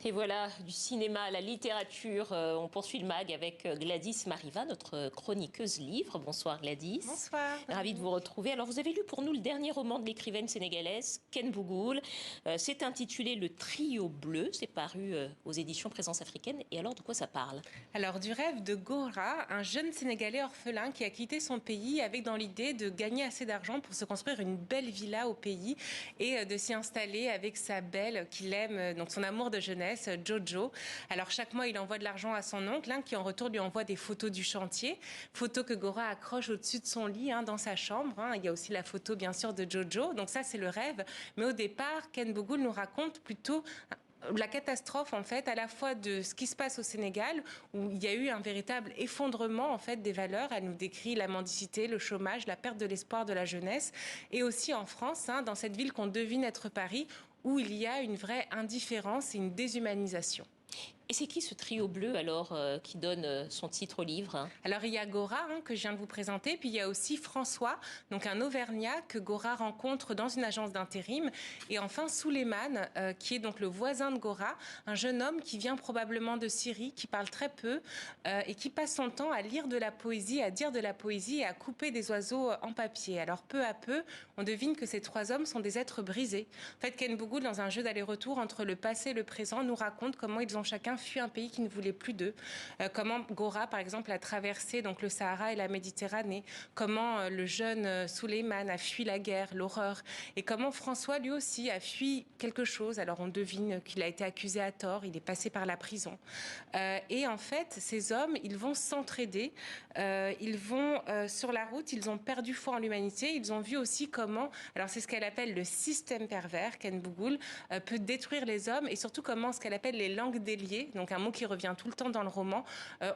Et voilà, du cinéma à la littérature, on poursuit le mag avec Gladys Mariva, notre chroniqueuse livre. Bonsoir Gladys. Bonsoir. Ravie de vous retrouver. Alors vous avez lu pour nous le dernier roman de l'écrivaine sénégalaise, Ken Bougoul. C'est intitulé Le Trio Bleu, c'est paru aux éditions Présence Africaine. Et alors de quoi ça parle? Alors, du rêve de Gora, un jeune Sénégalais orphelin qui a quitté son pays avec dans l'idée de gagner assez d'argent pour se construire une belle villa au pays et de s'y installer avec sa belle qu'il aime, donc son amour de jeunesse, Jojo. Alors, chaque mois, il envoie de l'argent à son oncle, qui en retour lui envoie des photos du chantier, photos que Gora accroche au-dessus de son lit, dans sa chambre. Il y a aussi la photo, bien sûr, de Jojo. Donc ça, c'est le rêve. Mais au départ, Ken Bougoul nous raconte plutôt la catastrophe, en fait, à la fois de ce qui se passe au Sénégal, où il y a eu un véritable effondrement, en fait, des valeurs. Elle nous décrit la mendicité, le chômage, la perte de l'espoir de la jeunesse. Et aussi en France, dans cette ville qu'on devine être Paris, où il y a une vraie indifférence et une déshumanisation. Et c'est qui ce trio bleu alors qui donne son titre au livre? Alors il y a Gora que je viens de vous présenter, puis il y a aussi François, donc un Auvergnat que Gora rencontre dans une agence d'intérim, et enfin Souleymane qui est donc le voisin de Gora, un jeune homme qui vient probablement de Syrie, qui parle très peu et qui passe son temps à lire de la poésie, à dire de la poésie et à couper des oiseaux en papier. Alors peu à peu, on devine que ces trois hommes sont des êtres brisés. En fait, Ken Bougoul, dans un jeu d'aller-retour entre le passé et le présent, nous raconte comment ils ont chacun fui un pays qui ne voulait plus d'eux. Comment Gora, par exemple, a traversé donc le Sahara et la Méditerranée. Comment le jeune Souleymane a fui la guerre, l'horreur. Et comment François, lui aussi, a fui quelque chose. Alors, on devine qu'il a été accusé à tort. Il est passé par la prison. Et en fait, ces hommes, ils vont s'entraider. Ils vont sur la route. Ils ont perdu foi en l'humanité. Ils ont vu aussi comment, alors c'est ce qu'elle appelle le système pervers, Ken Bougoul, peut détruire les hommes, et surtout comment ce qu'elle appelle les langues déliées, donc un mot qui revient tout le temps dans le roman,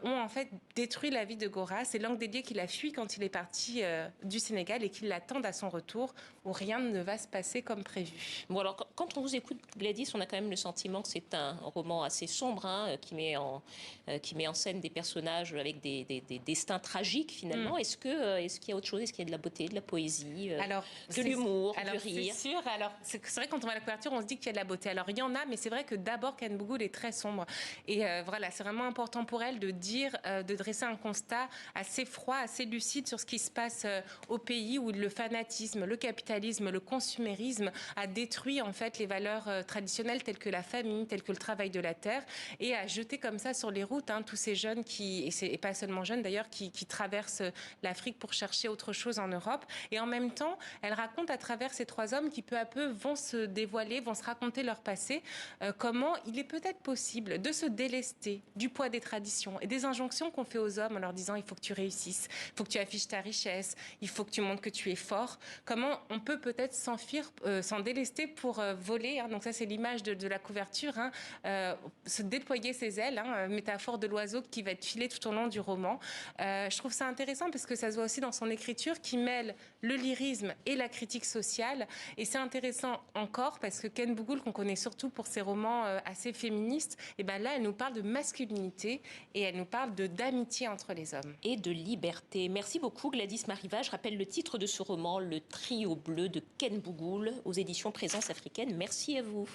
ont en fait détruit la vie de Gora. C'est langue déliée qu'il a fui quand il est parti du Sénégal et qui l'attendent à son retour, où rien ne va se passer comme prévu. Bon alors quand on vous écoute Gladys, on a quand même le sentiment que c'est un roman assez sombre, qui met en scène des personnages avec des destins tragiques finalement. Est-ce qu'il y a autre chose? Est-ce qu'il y a de la beauté, de la poésie, de l'humour, du rire? C'est sûr. Alors c'est vrai, quand on voit la couverture, on se dit qu'il y a de la beauté. Alors il y en a, mais c'est vrai que d'abord Ken Bougoul est très sombre. Et voilà, c'est vraiment important pour elle de dire, de dresser un constat assez froid, assez lucide sur ce qui se passe au pays où le fanatisme, le capitalisme, le consumérisme a détruit en fait les valeurs traditionnelles telles que la famille, telles que le travail de la terre, et a jeté comme ça sur les routes tous ces jeunes et pas seulement jeunes d'ailleurs, qui traversent l'Afrique pour chercher autre chose en Europe. Et en même temps, elle raconte à travers ces trois hommes qui peu à peu vont se dévoiler, vont se raconter leur passé, comment il est peut-être possible de se délester du poids des traditions et des injonctions qu'on fait aux hommes en leur disant il faut que tu réussisses, il faut que tu affiches ta richesse, il faut que tu montres que tu es fort. Comment on peut peut-être s'enfuir, s'en délester pour voler, donc ça c'est l'image de la couverture, se déployer ses ailes, métaphore de l'oiseau qui va être filé tout au long du roman. Je trouve ça intéressant parce que ça se voit aussi dans son écriture qui mêle le lyrisme et la critique sociale, et c'est intéressant encore parce que Ken Bougoul, qu'on connaît surtout pour ses romans assez féministes, et ben là elle nous parle de masculinité et elle nous parle d'amitié entre les hommes. Et de liberté. Merci beaucoup Gladys Mariva. Je rappelle le titre de ce roman, Le Trio Bleu de Ken Bougoul, aux éditions Présence Africaine. Merci à vous.